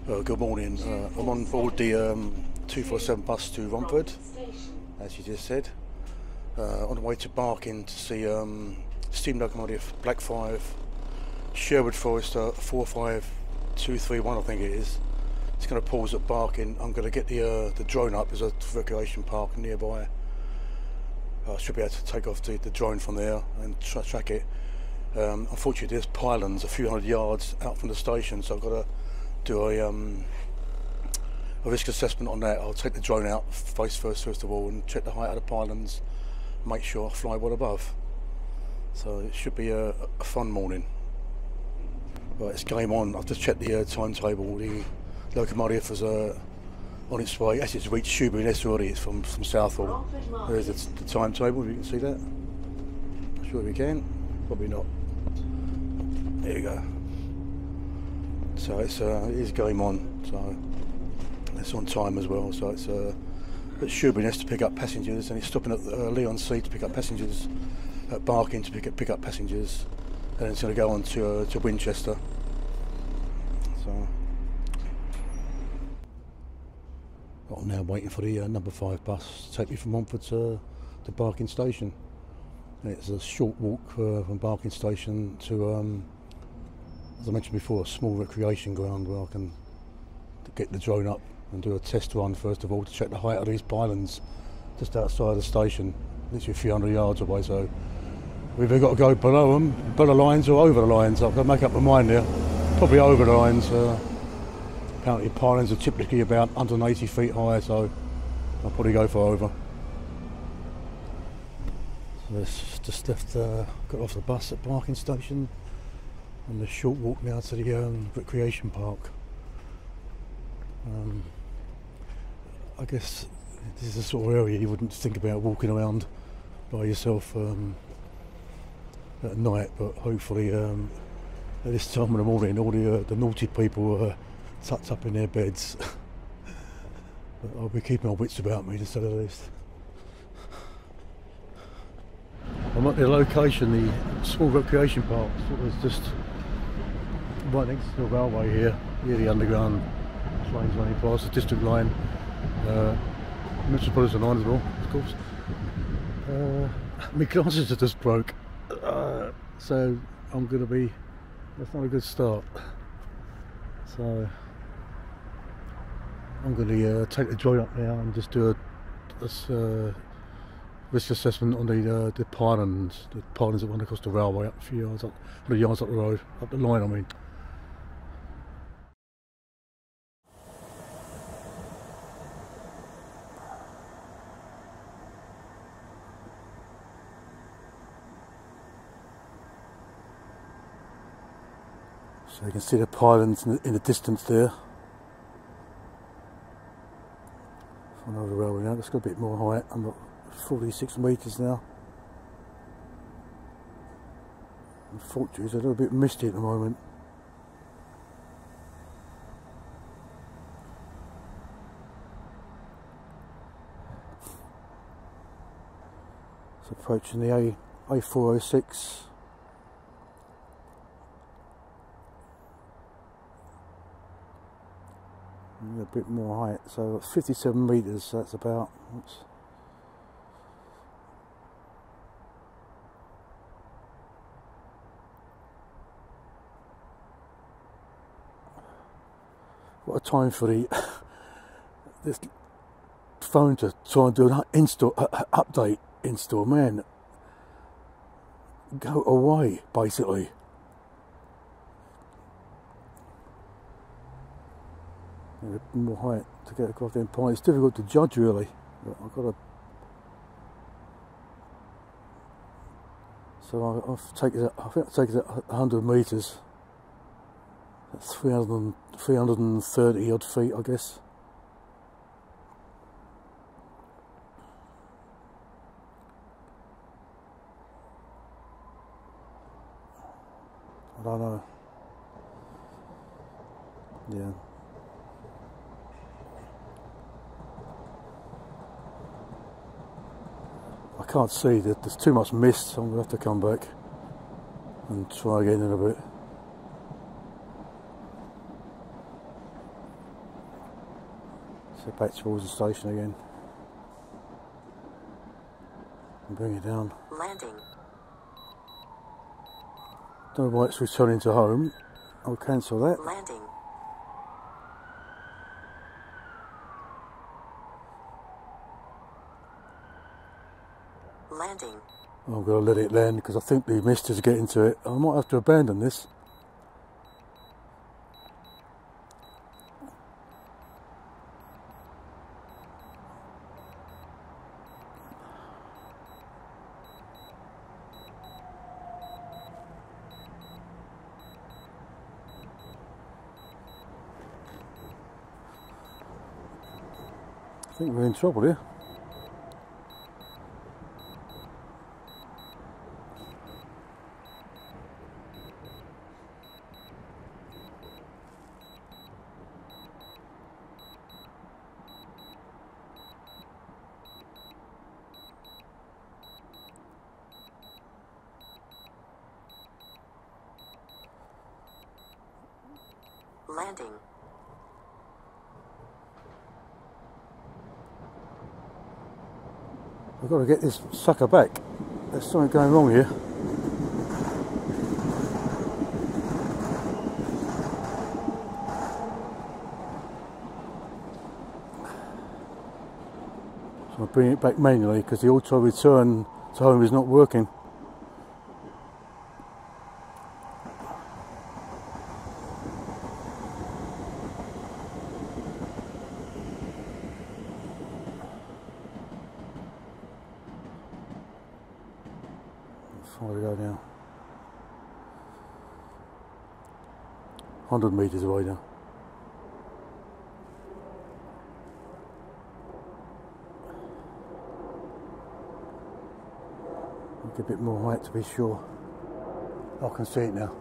Good morning. I'm on board the 247 bus to Romford, as you just said. On the way to Barking to see steam locomotive Black 5, Sherwood Forester 45231, I think it is. It's going to pause at Barking. I'm going to get the drone up. There's a recreation park nearby. I should be able to take off the drone from there and track it. Unfortunately, there's pylons a few hundred yards out from the station, so I've got to do a risk assessment on that. I'll take the drone out face first of all and check the height of the pylons, make sure I fly well above. So it should be a fun morning. Right, it's game on. I've just checked the timetable. The locomotive was on its way. Actually, it's reached Sherwood already. It's from Southend. There's the timetable, if you can see that. I'm sure we can. Probably not. There you go. So it is game on, so it's on time as well. So it's at Sherwood to pick up passengers, and it's stopping at Leon-C to pick up passengers, at Barking to pick up passengers, and it's going to go on to Winchester. So I'm now waiting for the number 5 bus to take me from Romford to Barking station. And it's a short walk from Barking station to as I mentioned before, a small recreation ground where I can get the drone up and do a test run first of all to check the height of these pylons just outside the station, literally a few hundred yards away. So we've either got to go below them, below the lines, or over the lines. I've got to make up my mind there. Probably over the lines. Apparently pylons are typically about 180 feet high, so I'll probably go for over. So it's just left, got off the bus at Barking station. On the short walk now to the recreation park. I guess this is the sort of area you wouldn't think about walking around by yourself at night, but hopefully at this time of the morning all the naughty people are tucked up in their beds. But I'll be keeping my wits about me, to say the least. I'm at the location, the small recreation park. It was just right next to the railway here. Here the underground trains running past, the district line, Metropolitan line as well, of course. My glasses are just broke, so I'm going to be, that's not a good start. So I'm going to take the drone up now and just do a risk assessment on the pylons that run across the railway up a few yards, 100 yards up the road, up the line I mean. So you can see the pylons in the distance there. I know the railway now, it's got a bit more height. I'm at 46 metres now. Unfortunately, it's a little bit misty at the moment. It's approaching the A406. A bit more height, so 57 metres, so that's about, oops. What a time for this phone to try and do an update install, man. Go away, basically. More height to get across the point. It's difficult to judge really. But I've got to. So I've taken it. I think I've taken it 100 metres. That's 330 odd feet, I guess. I don't know. Yeah. I can't see that there's too much mist, so I'm going to have to come back and try again in a bit. So back towards the station again. And bring it down. Landing. Don't know why it's returning to home. I'll cancel that. Landing. Landing. I'm going to let it land because I think the mist is getting to it. I might have to abandon this. I think we're in trouble here. Landing. I've got to get this sucker back. There's something going wrong here. So I'm bringing it back manually because the auto return to home is not working. Where to go now? 100 metres away now. Get a bit more height to be sure. I can see it now.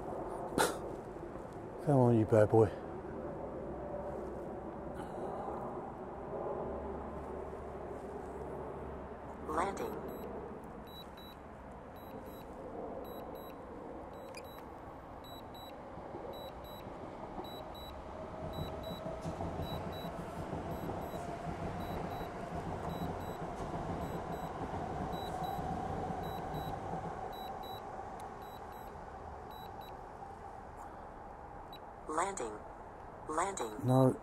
Come on, you bad boy. Landing. Landing. Landing. No,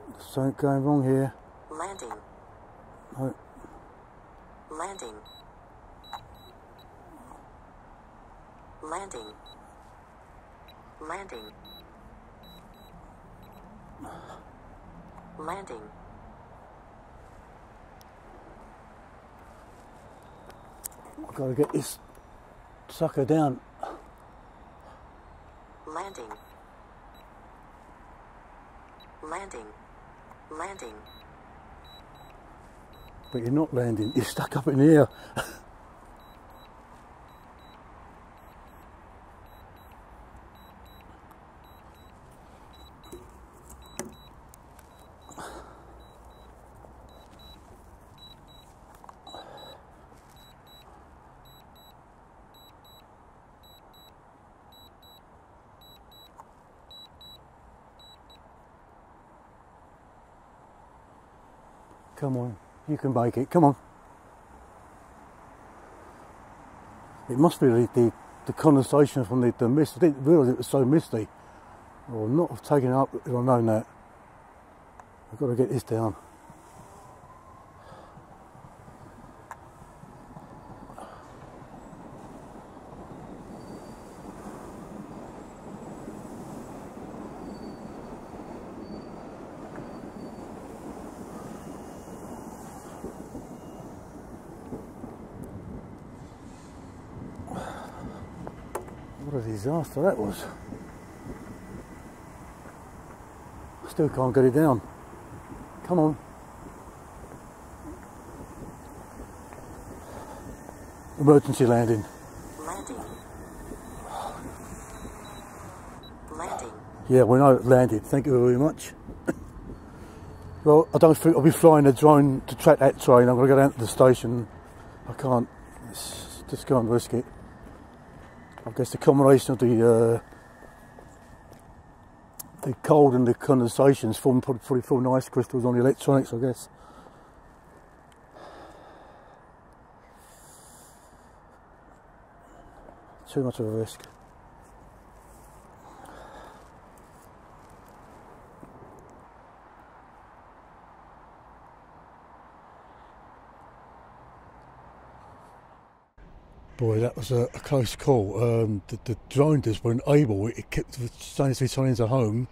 there's something going wrong here. Landing. No. Landing. Landing. Landing. Landing. I've got to get this sucker down. Landing. Landing. Landing. But you're not landing, you're stuck up in the air. Come on, you can make it, come on. It must be the condensation from the mist. I didn't realise it was so misty. I would not have taken it up if I'd known that. I've got to get this down. What a disaster that was. Still can't get it down. Come on. Emergency landing. Landing. Landing. Yeah, we know it landed. Thank you very much. Well, I don't think I'll be flying a drone to track that train. I'm going to go down to the station. I can't. Just go and risk it. I guess the combination of the cold and the condensation's probably form ice crystals on the electronics, I guess. Too much of a risk. Boy, that was a close call. The drone just weren't able. It kept saying to be turning into home,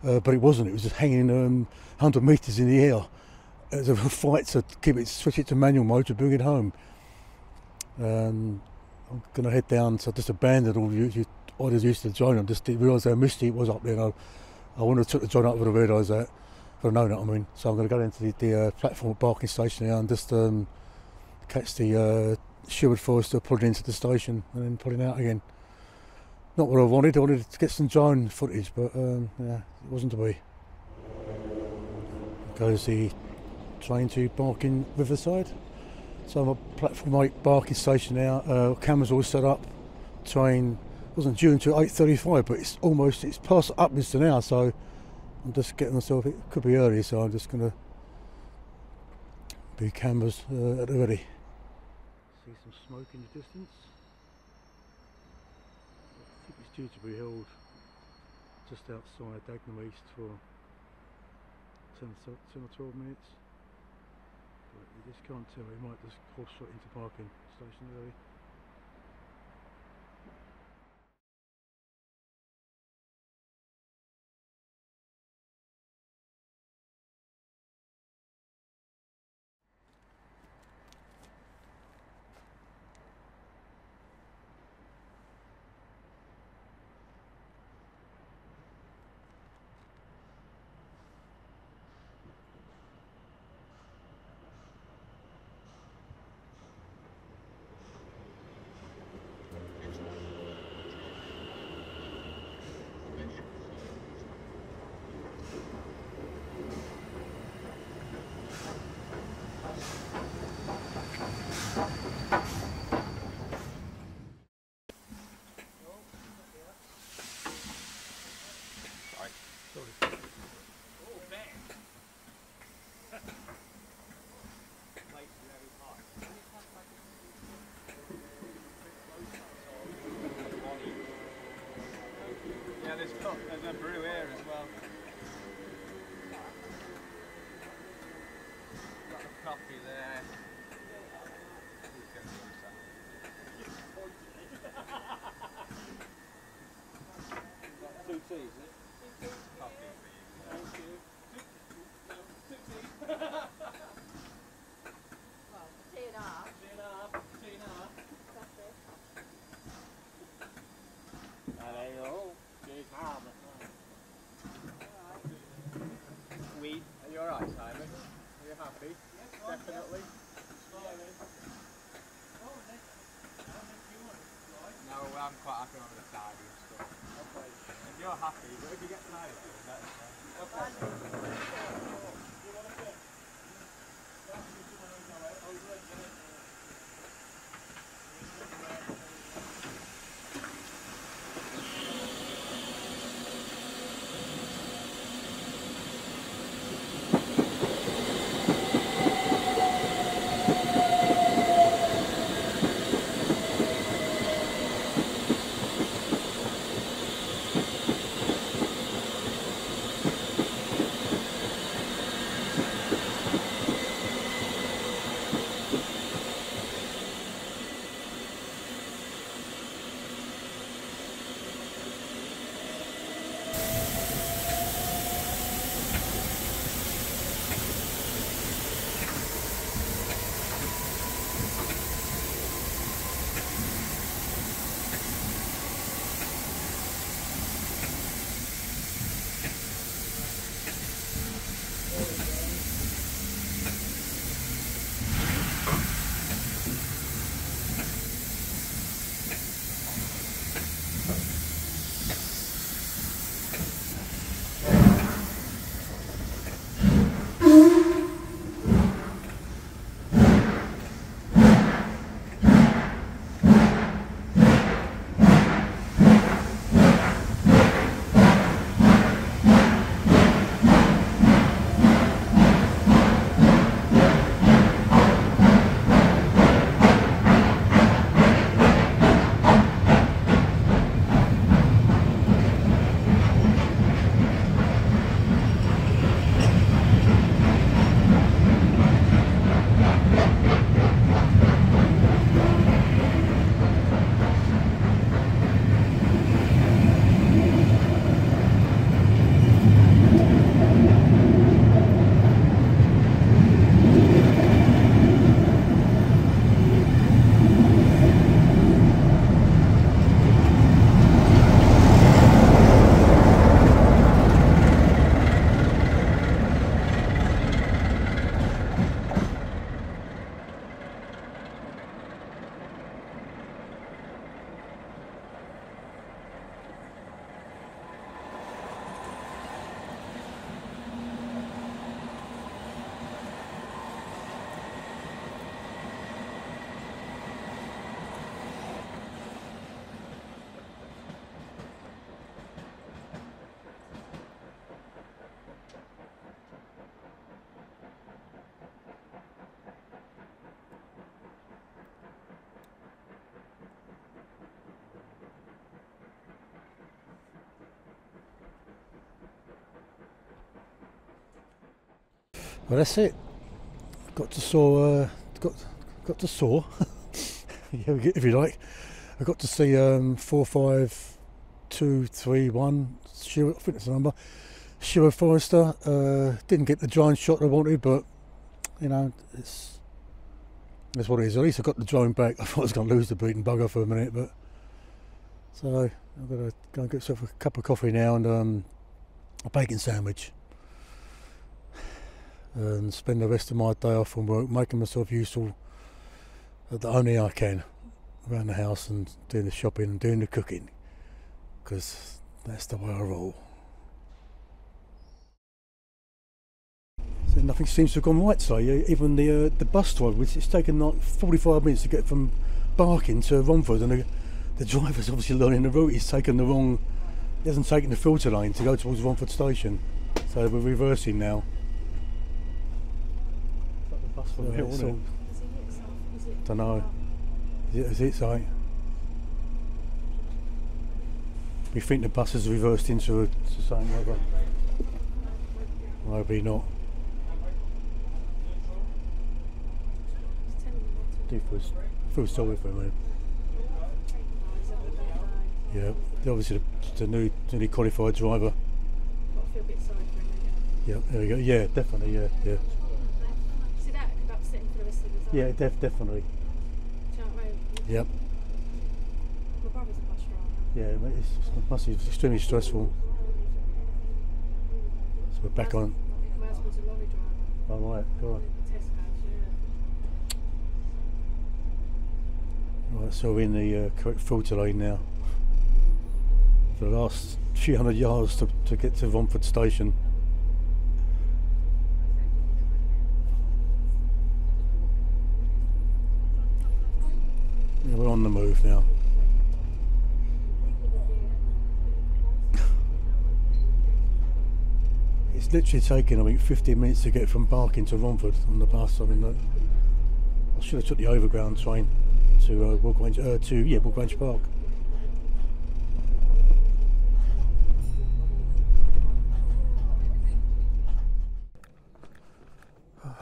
but it wasn't. It was just hanging 100 metres in the air. It was a fight to switch it to manual mode to bring it home. I'm going to head down, so I just abandoned all the orders used to the drone. I just didn't realise how misty it was up there. I wouldn't have took the drone up, would have realised that. But I know that, I mean. So I'm going to go down to the platform at Barking Station now and just catch the Sherwood Forester, put it into the station and then put it out again. Not what I wanted to get some drone footage, but yeah, it wasn't to be. Goes the train to Barking Riverside. So I'm at platform 8 Barking Station now, cameras all set up. Train wasn't due until 8:35, but it's past Upminster now, so I'm just getting myself, it could be early, so I'm just going to be cameras at the ready. See some smoke in the distance. I think it's due to be held just outside Dagenham East for 10 or 12 minutes. But you just can't tell, it might just cross straight into Barking Station early. There's a brew here as well. Got a coffee there. Two teas, is it? Coffee for you. Thank you. Two teas. Well, tea and a half. Tea and a half. Tea and a half. That's it. There you go. Cheers, Harbour. Weed. Are you alright, Simon? Are you happy? Yes, definitely. No, I'm quite happy on the side and stuff. Okay. If you're happy, but if you get tired, that's okay. Well, that's it. Got to saw. Got to saw. Yeah, if you like. I got to see 45231 Sherwood, I think that's the number. Sherwood Forester. Didn't get the drone shot I wanted, but you know, that's what it is. At least I got the drone back. I thought I was going to lose the bleeding bugger for a minute, but so I've got to go and get myself a cup of coffee now and a bacon sandwich, and spend the rest of my day off from work making myself useful the only I can around the house and doing the shopping and doing the cooking, because that's the way I roll. So nothing seems to have gone right today. Even the bus driver, which it's taken like 45 minutes to get from Barking to Romford, and the driver's obviously learning the route. He hasn't taken the filter lane to go towards Romford station, so we're reversing now. It's like the bus from the hill, isn't it? Don't know. Is it so? We think the bus has reversed into the same weather. Maybe not. Feel sorry for him. Yeah, obviously the newly qualified driver. Got to feel a bit sorry for him, Yeah, there we go. Yeah, definitely. Yeah. See that could upset him for the rest of his life. Yeah, definitely. Do you know what I mean? Yep. My brother's a bus driver. Yeah, it must be extremely stressful. So we're back on. My husband's a lorry driver. Oh, right, God. Tesco's, yeah. Right, so we're in the correct filter lane now. For the last few hundred yards to get to Romford station. Yeah, we're on the move now. It's literally taken, I think, 15 minutes to get from Barking to Romford on the bus. I mean, I should have took the overground train to Woodgrange Park.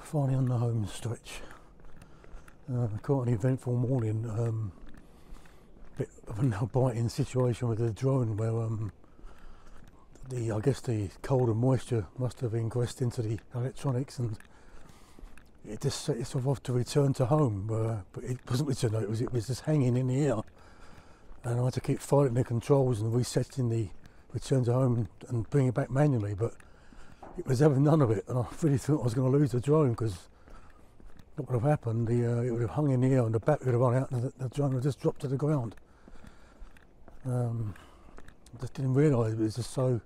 Finally on the home stretch. Quite an eventful morning. Bit of a nail-biting situation with the drone where I guess the cold and moisture must have ingressed into the electronics, and it just set itself off to return to home, but it wasn't returning. It was just hanging in the air, and I had to keep fighting the controls and resetting the return to home and bringing it back manually, but it was having none of it, and I really thought I was going to lose the drone, because what would have happened, it would have hung in the air and the battery would have run out and the drone would have just dropped to the ground. I just didn't realise it was just so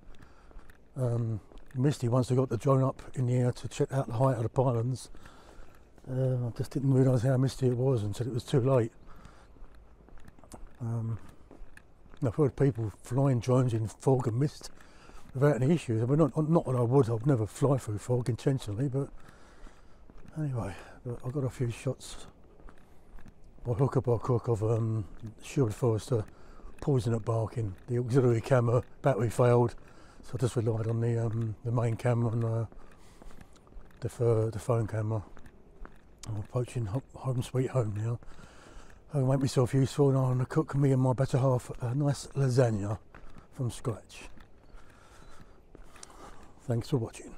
misty once I got the drone up in the air to check out the height of the pylons. I just didn't realise how misty it was until it was too late. I've heard people flying drones in fog and mist without any issues. I mean, not that I'd never fly through fog intentionally, but anyway, I got a few shots by hook or by crook of Sherwood Forester pausing at Barking. The auxiliary camera battery failed, so I just relied on the main camera and the phone camera. I'm approaching home sweet home now. I'll make myself useful, and I'm going to cook me and my better half a nice lasagna from scratch. Thanks for watching.